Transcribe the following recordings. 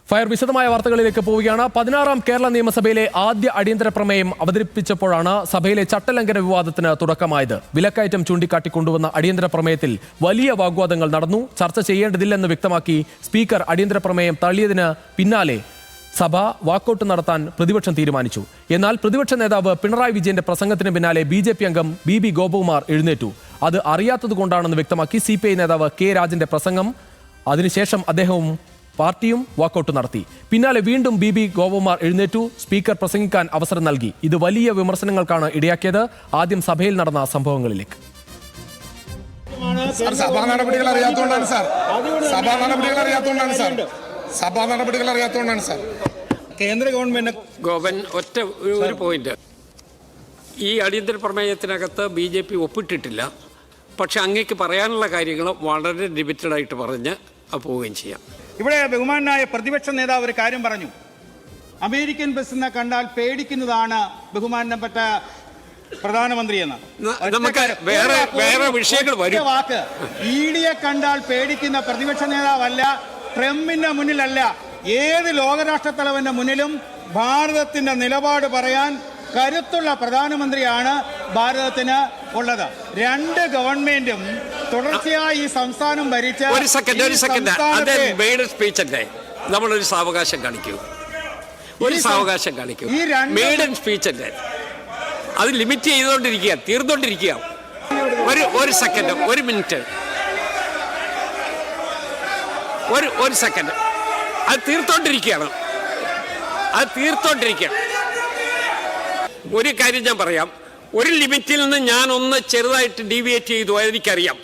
Fire വിശദമായ വാർത്തകളിലേക്ക് പോവുകയാണ്. 16-ാം കേരള നിയമസഭയിലെ ആദ്യ അടിയന്തര പ്രമേയം അവതരിപ്പിച്ചപ്പോഴാണ് സഭയിലെ ചട്ടലംഘന വിവാദത്തിന് തുടക്കമായത്. വിലക്കയറ്റം ചൂണ്ടിക്കാട്ടി കൊണ്ടുവന്ന അടിയന്തര പ്രമേയത്തിൽ വലിയ വാഗ്വാദങ്ങൾ നടന്നു. ചർച്ച ചെയ്യേണ്ടതില്ലെന്ന് വ്യക്തമാക്കി സ്പീക്കർ അടിയന്തര പ്രമേയം തള്ളിയതിന് പിന്നാലെ സഭ വാക്കൌട്ട് നടത്താൻ പ്രതിപക്ഷം തീരുമാനിച്ചു. എന്നാൽ പ്രതിപക്ഷ നേതാവ് പിണറായി വിജയന്റെ പ്രസംഗത്തിന് പിന്നാലെ BJP അംഗം BB ഗോപകുമാർ എഴുന്നേറ്റു. അത് അറിയാത്തതുകൊണ്ടാണെന്ന് വ്യക്തമാക്കി CPI നേതാവ് K രാജന്റെ പ്രസംഗം. അതിനുശേഷം അദ്ദേഹവും പാർട്ടിയും വാക്കൌട്ട് നടത്തി. പിന്നാലെ വീണ്ടും BB ഗോപകുമാർ എഴുന്നേറ്റു. സ്പീക്കർ പ്രസംഗിക്കാൻ അവസരം നൽകി. ഇത് വലിയ വിമർശനങ്ങൾക്കാണ് ഇടയാക്കിയത്. ആദ്യം സഭയിൽ നടന്ന സംഭവങ്ങളിലേക്ക്. സഭാ നടപടികൾ അറിയാത്തതുകൊണ്ടാണ് സാർ. കേന്ദ്ര ഗവൺമെന്റ് ഒറ്റ ഒരു പോയിന്റ്, ഈ അടിയന്തര പ്രമേയത്തിനകത്ത് BJP ഒപ്പിട്ടിട്ടില്ല. പക്ഷെ അങ്ങേക്ക് പറയാനുള്ള കാര്യങ്ങൾ വളരെ ലിമിറ്റഡ് ആയിട്ട് പറഞ്ഞ് പോവുകയും ചെയ്യാം. ഇവിടെ ബഹുമാനായ പ്രതിപക്ഷ നേതാവ് ഒരു കാര്യം പറഞ്ഞു. അമേരിക്കൻ ബസ്സിനെ കണ്ടാൽ പേടിക്കുന്നതാണ് ബഹുമാനപ്പെട്ട പ്രധാനമന്ത്രി എന്ന്. നമുക്ക് വേറെ വിഷയങ്ങൾ വരും. വാക്ക് EDയെ കണ്ടാൽ പേടിക്കുന്ന പ്രതിപക്ഷ നേതാവല്ല, ട്രംപിന്റെ മുന്നിലല്ല, ഏത് ലോകരാഷ്ട്ര തലവന്റെ മുന്നിലും ഭാരതത്തിന്റെ നിലപാട് പറയാൻ കരുത്തുള്ള പ്രധാനമന്ത്രിയാണ് ഭാരതത്തിന് ഉള്ളത്. രണ്ട് ഗവൺമെന്റും തുടർച്ചയായി ഈ സംസ്ഥാനം ഭരിച്ച നമ്മളൊരു സാവകാശം കാണിക്കൂ, മെയ്ഡൻ സ്പീച്ച് അല്ലേ, അത് ലിമിറ്റ് ചെയ്തുകൊണ്ടിരിക്കുക, തീർന്നുകൊണ്ടിരിക്കുക. ഒരു സെക്കൻഡ്, ഒരു മിനിറ്റ്, ഒരു സെക്കൻഡ്, അത് തീർത്തോണ്ടിരിക്കുകയാണ്. ഒരു കാര്യം ഞാൻ പറയാം, ഒരു ലിമിറ്റിൽ നിന്ന് ഞാൻ ഒന്ന് ചെറുതായിട്ട് ഡീവിയേറ്റ് ചെയ്തു, അതെനിക്കറിയാം.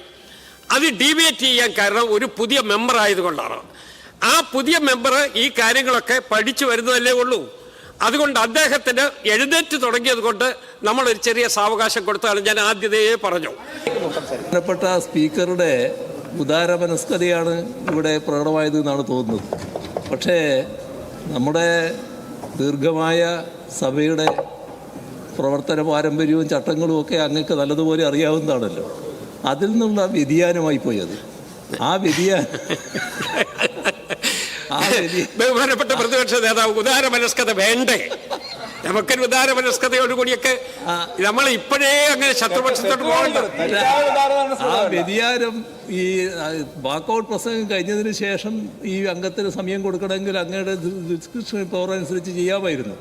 അത് ഡീവിയേറ്റ് ചെയ്യാൻ കാരണം ഒരു പുതിയ മെമ്പർ ആയതുകൊണ്ടാണ്. ആ പുതിയ മെമ്പർ ഈ കാര്യങ്ങളൊക്കെ പഠിച്ചു വരുന്നതല്ലേ ഉള്ളൂ. അതുകൊണ്ട് അദ്ദേഹത്തിന് എഴുന്നേറ്റ് തുടങ്ങിയത് കൊണ്ട് നമ്മളൊരു ചെറിയ സാവകാശം കൊടുത്താണ്. ഞാൻ ആദ്യതേ പറഞ്ഞു. ബഹുമാനപ്പെട്ട സ്പീക്കറുടെ ഉദാരമനസ്കതയാണ് ഇവിടെ പ്രകടമായത് എന്നാണ് തോന്നുന്നത്. പക്ഷേ നമ്മുടെ ദീർഘമായ സഭയുടെ പ്രവർത്തന പാരമ്പര്യവും ചട്ടങ്ങളും ഒക്കെ അങ്ങക്ക് നല്ലതുപോലെ അറിയാവുന്നതാണല്ലോ. അതിൽ നിന്നുള്ള വ്യതിയാനമായി പോയത്. ബഹുമാനപ്പെട്ട പ്രതിപക്ഷ നേതാവ്, ഉദാരമനസ്കത വേണ്ടേ? നമുക്കൊരു ഉദാരമനസ്കതയോടുകൂടിയൊക്കെ നമ്മൾ ഇപ്പോഴേ അങ്ങനെ ശത്രുപക്ഷത്തോട്ട് പോകണ്ട. ആ വ്യതിയാനം ഈ വാക്കൌട്ട് പ്രസംഗം കഴിഞ്ഞതിന് ശേഷം ഈ അംഗത്തിന് സമയം കൊടുക്കണമെങ്കിൽ അങ്ങയുടെ ഡിസ്ക്രിപ്ഷൻ പവർ അനുസരിച്ച് ചെയ്യാമായിരുന്നു.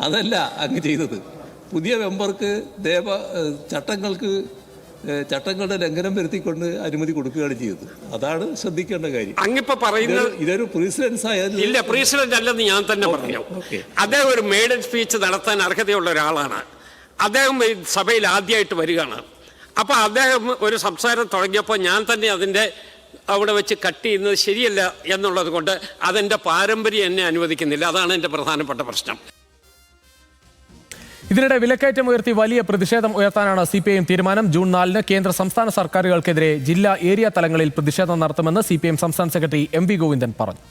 അതല്ല അങ്ങ് ചെയ്തത്. പുതിയ മെമ്പർക്ക് ചട്ടങ്ങളുടെ ലംഘനം വരുത്തിക്കൊണ്ട് അനുമതി കൊടുക്കുകയാണ് ചെയ്തത്. അതാണ് ശ്രദ്ധിക്കേണ്ട കാര്യം. അങ്ങിപ്പോ പറയുന്നത് ഇതൊരു പ്രസിഡൻസ് ആയാലും ഇല്ല, പ്രസിഡന്റ് അല്ലെന്ന് ഞാൻ തന്നെ പറഞ്ഞു. അദ്ദേഹം ഒരു മെയ്ഡൻ സ്പീച്ച് നടത്താൻ അർഹതയുള്ള ഒരാളാണ്. അദ്ദേഹം സഭയിൽ ആദ്യമായിട്ട് വരികയാണ്. അപ്പൊ അദ്ദേഹം ഒരു സംസാരം തുടങ്ങിയപ്പോൾ ഞാൻ തന്നെ അതിന്റെ അവിടെ വെച്ച് കട്ട് ചെയ്യുന്നത് ശരിയല്ല എന്നുള്ളത് കൊണ്ട് അതെന്റെ പാരമ്പര്യം എന്നെ അനുവദിക്കുന്നില്ല. അതാണ് എന്റെ പ്രധാനപ്പെട്ട പ്രശ്നം. ഇതിനിടെ വിലക്കയറ്റം ഉയർത്തി വലിയ പ്രതിഷേധം ഉയർത്താനാണ് CPIM തീരുമാനം. ജൂൺ 4-ന് കേന്ദ്ര സംസ്ഥാന സർക്കാരുകൾക്കെതിരെ ജില്ലാ ഏരിയ തലങ്ങളിൽ പ്രതിഷേധം നടത്തുമെന്ന് CPIM സംസ്ഥാന സെക്രട്ടറി MV ഗോവിന്ദൻ പറഞ്ഞു.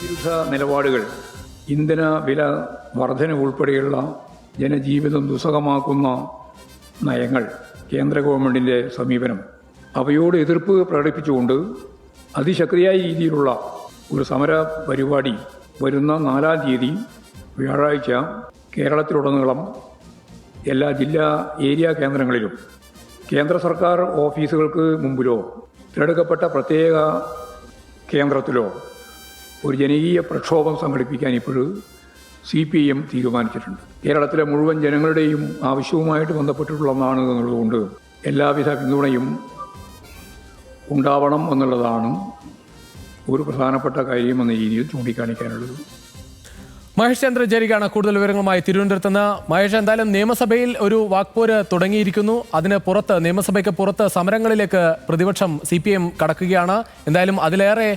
വിരുദ്ധ നിലപാടുകൾ, ഇന്ധന വില വർധന ഉൾപ്പെടെയുള്ള ജനജീവിതം ദുസ്സഹമാക്കുന്ന നയങ്ങൾ, കേന്ദ്ര ഗവൺമെൻറ്റിൻ്റെ സമീപനം, അവയോട് എതിർപ്പ് പ്രകടിപ്പിച്ചുകൊണ്ട് അതിശക്തിയായ രീതിയിലുള്ള ഒരു സമര പരിപാടി വരുന്ന 4-ാം തീയതി വ്യാഴാഴ്ച കേരളത്തിലുടനീളം എല്ലാ ജില്ലാ ഏരിയ കേന്ദ്രങ്ങളിലും കേന്ദ്ര സർക്കാർ ഓഫീസുകൾക്ക് മുമ്പിലോ തിരഞ്ഞെടുക്കപ്പെട്ട പ്രത്യേക കേന്ദ്രത്തിലോ ഒരു ജനകീയ പ്രക്ഷോഭം സംഘടിപ്പിക്കാൻ ഇപ്പോഴും CPIM തീരുമാനിച്ചിട്ടുണ്ട്. കേരളത്തിലെ മുഴുവൻ ജനങ്ങളുടെയും ആവശ്യവുമായിട്ട് ബന്ധപ്പെട്ടിട്ടുള്ളതാണ് എന്നുള്ളതുകൊണ്ട് എല്ലാവിധ പിന്തുണയും ഉണ്ടാവണം എന്നുള്ളതാണ് ഒരു പ്രധാനപ്പെട്ട കാര്യം എന്ന രീതിയിൽ ചൂണ്ടിക്കാണിക്കാനുള്ളത്. മഹേഷ് ചന്ദ്ര ജരികാണ് കൂടുതൽ വിവരങ്ങളുമായി തിരുവനന്തപുരത്ത് നിന്ന്. മഹേഷ്, എന്തായാലും നിയമസഭയിൽ ഒരു വാക്പോര് തുടങ്ങിയിരിക്കുന്നു. അതിന് പുറത്ത്, നിയമസഭയ്ക്ക് പുറത്ത് സമരങ്ങളിലേക്ക് പ്രതിപക്ഷം CPIM കടക്കുകയാണ്. എന്തായാലും അതിലേറെ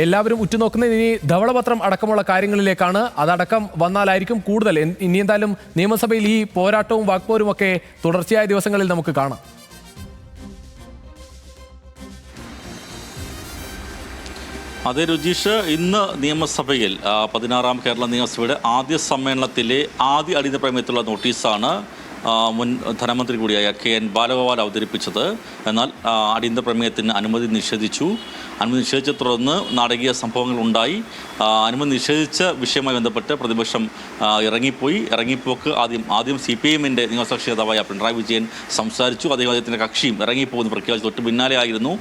എല്ലാവരും ഉറ്റുനോക്കുന്നത് ഇനി ധവളപത്രം അടക്കമുള്ള കാര്യങ്ങളിലേക്കാണ്. അതടക്കം വന്നാലായിരിക്കും കൂടുതൽ. ഇനി എന്തായാലും നിയമസഭയിൽ ഈ പോരാട്ടവും വാക്പോരും ഒക്കെ തുടർച്ചയായ ദിവസങ്ങളിൽ നമുക്ക് കാണാം. അതെ രുജീഷ്, ഇന്ന് നിയമസഭയിൽ 16-ാം കേരള നിയമസഭയുടെ ആദ്യ സമ്മേളനത്തിലെ ആദ്യ അടിയന്തര പ്രമേയത്തിലുള്ള നോട്ടീസാണ് മുൻ ധനമന്ത്രി കൂടിയായ KN ബാലഗോപാൽ അവതരിപ്പിച്ചത്. എന്നാൽ അടിയന്തര പ്രമേയത്തിന് അനുമതി നിഷേധിച്ചു. അനുമതി നിഷേധിച്ച തുടർന്ന് നാടകീയ സംഭവങ്ങൾ ഉണ്ടായി. അനുമതി നിഷേധിച്ച വിഷയവുമായി ബന്ധപ്പെട്ട് പ്രതിപക്ഷം ഇറങ്ങിപ്പോക്ക് ആദ്യം CPIM-ന്റെ നിയമസഭാ നേതാവായ പിണറായി വിജയൻ സംസാരിച്ചു. അദ്ദേഹത്തിൻ്റെ കക്ഷിയും ഇറങ്ങിപ്പോകുന്ന പ്രഖ്യാപിച്ചു. തൊട്ട് പിന്നാലെ ആയിരുന്നു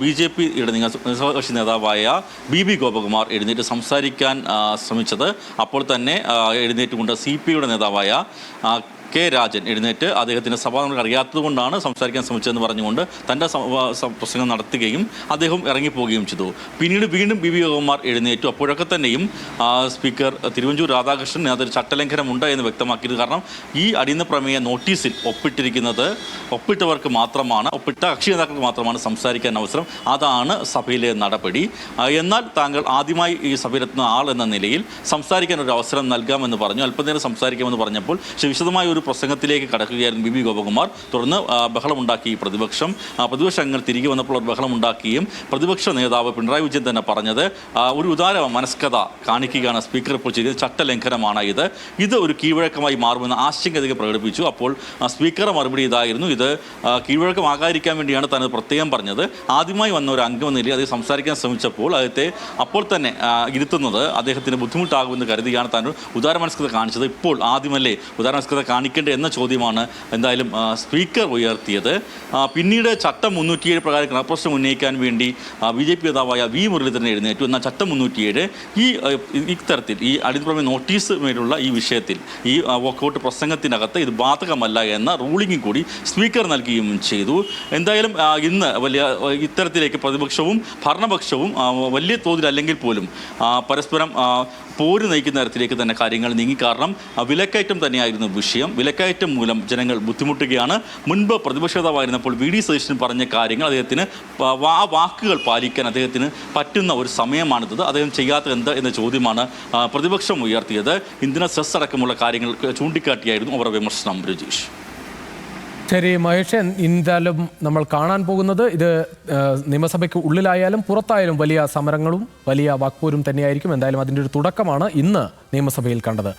BJP-യുടെ നിയമസഭാ നേതാവായ BB ഗോപകുമാർ എഴുന്നേറ്റ് സംസാരിക്കാൻ ശ്രമിച്ചത്. അപ്പോൾ തന്നെ എഴുന്നേറ്റുകൊണ്ട് CPI-യുടെ നേതാവായ K. രാജൻ എഴുന്നേറ്റ് അദ്ദേഹത്തിൻ്റെ സഭ നമുക്ക് അറിയാത്തതുകൊണ്ടാണ് സംസാരിക്കാൻ ശ്രമിച്ചതെന്ന് പറഞ്ഞുകൊണ്ട് തൻ്റെ പ്രസംഗം നടത്തുകയും അദ്ദേഹം ഇറങ്ങിപ്പോവുകയും ചെയ്തു. പിന്നീട് വീണ്ടും BB ഗോപകുമാർ എഴുന്നേറ്റു. അപ്പോഴൊക്കെ തന്നെയും സ്പീക്കർ തിരുവഞ്ചൂർ രാധാകൃഷ്ണൻ അതൊരു ചട്ടലംഘനമുണ്ട് എന്ന് വ്യക്തമാക്കിയത്. കാരണം ഈ അടിയന്തര പ്രമേയ നോട്ടീസിൽ ഒപ്പിട്ടവർക്ക് മാത്രമാണ്, ഒപ്പിട്ട കക്ഷി നേതാക്കൾക്ക് മാത്രമാണ് സംസാരിക്കാൻ അവസരം. അതാണ് സഭയിലെ നടപടി. എന്നാൽ താങ്കൾ ആദ്യമായി ഈ സഭയിലെത്തുന്ന ആൾ എന്ന നിലയിൽ സംസാരിക്കാൻ ഒരു അവസരം നൽകാമെന്ന് പറഞ്ഞു. അല്പനേരം സംസാരിക്കാമെന്ന് പറഞ്ഞപ്പോൾ വിശദമായ ഒരു പ്രസംഗത്തിലേക്ക് കടക്കുകയായിരുന്നു BB ഗോപകുമാർ. തുടർന്ന് ബഹളമുണ്ടാക്കി പ്രതിപക്ഷം അംഗങ്ങൾ തിരികെ വന്നപ്പോൾ ബഹളമുണ്ടാക്കുകയും പ്രതിപക്ഷ നേതാവ് പിണറായി വിജയൻ തന്നെ പറഞ്ഞത് ഒരു ഉദാര മനസ്കത കാണിക്കുകയാണ് സ്പീക്കർ ഇപ്പോൾ ചെയ്തത്, ചട്ടലംഘനമാണ് ഇത് ഒരു കീഴ്വഴക്കമായി മാറുമെന്ന് ആശങ്ക പ്രകടിപ്പിച്ചു. അപ്പോൾ സ്പീക്കറുടെ മറുപടി ഇതായിരുന്നു, ഇത് കീഴ്വഴക്കമാകാതിരിക്കാൻ വേണ്ടിയാണ് താൻ പ്രത്യേകം പറഞ്ഞത്. ആദ്യമായി വന്ന ഒരു അംഗം നിലയിൽ അത് സംസാരിക്കാൻ ശ്രമിച്ചപ്പോൾ അദ്ദേഹത്തെ അപ്പോൾ തന്നെ ഇരുത്തുന്നത് അദ്ദേഹത്തിന് ബുദ്ധിമുട്ടാകുമെന്ന് കരുതിയാണ് താൻ ഉദാര മനസ്കത കാണിച്ചത്. ഇപ്പോൾ ആദ്യമല്ലേ ഉദാര മനസ്കത കാണിക്കേണ്ടത് എന്ന ചോദ്യമാണ് എന്തായാലും സ്പീക്കർ ഉയർത്തിയത്. പിന്നീട് ചട്ടം 307 പ്രകാരം ക്രമപ്രശ്നം ഉന്നയിക്കാൻ വേണ്ടി BJP നേതാവായ V. മുരളീധരൻ എഴുന്നേറ്റു. എന്നാൽ ചട്ടം 307 ഇത്തരത്തിൽ ഈ അടിയന്തര നോട്ടീസ് മേലുള്ള ഈ വിഷയത്തിൽ ഈ വോക്കൗട്ട് പ്രസംഗത്തിനകത്ത് ഇത് ബാധകമല്ല എന്ന റൂളിംഗ് കൂടി സ്പീക്കർ നൽകുകയും ചെയ്തു. എന്തായാലും ഇന്ന് ഇത്തരത്തിലേക്ക് പ്രതിപക്ഷവും ഭരണപക്ഷവും വലിയ തോതിൽ അല്ലെങ്കിൽ പോലും പരസ്പരം പോര് നയിക്കുന്ന തരത്തിലേക്ക് തന്നെ കാര്യങ്ങൾ നീങ്ങി. കാരണം വിലക്കയറ്റം തന്നെയായിരുന്നു വിഷയം. വിലക്കയറ്റം മൂലം ജനങ്ങൾ ബുദ്ധിമുട്ടുകയാണ്. മുൻപ് പ്രതിപക്ഷ നേതാവായിരുന്നപ്പോൾ VD സതീശൻ പറഞ്ഞ കാര്യങ്ങൾ അദ്ദേഹത്തിന് വാക്കുകൾ പാലിക്കാൻ അദ്ദേഹത്തിന് പറ്റുന്ന ഒരു സമയമാണിത്. അദ്ദേഹം ചെയ്യാത്തത് എന്ത് എന്ന ചോദ്യമാണ് പ്രതിപക്ഷം ഉയർത്തിയത്. ഇന്ധന സെസ് അടക്കമുള്ള കാര്യങ്ങൾ ചൂണ്ടിക്കാട്ടിയായിരുന്നു അവരുടെ വിമർശനം. രജീഷ്. ശരി മഹേഷ്, എന്തായാലും നമ്മൾ കാണാൻ പോകുന്നത് ഇത് നിയമസഭയ്ക്ക് ഉള്ളിലായാലും പുറത്തായാലും വലിയ സമരങ്ങളും വലിയ വാക്പോരും തന്നെയായിരിക്കും. എന്തായാലും അതിൻ്റെ ഒരു തുടക്കമാണ് ഇന്ന് നിയമസഭയിൽ കണ്ടത്.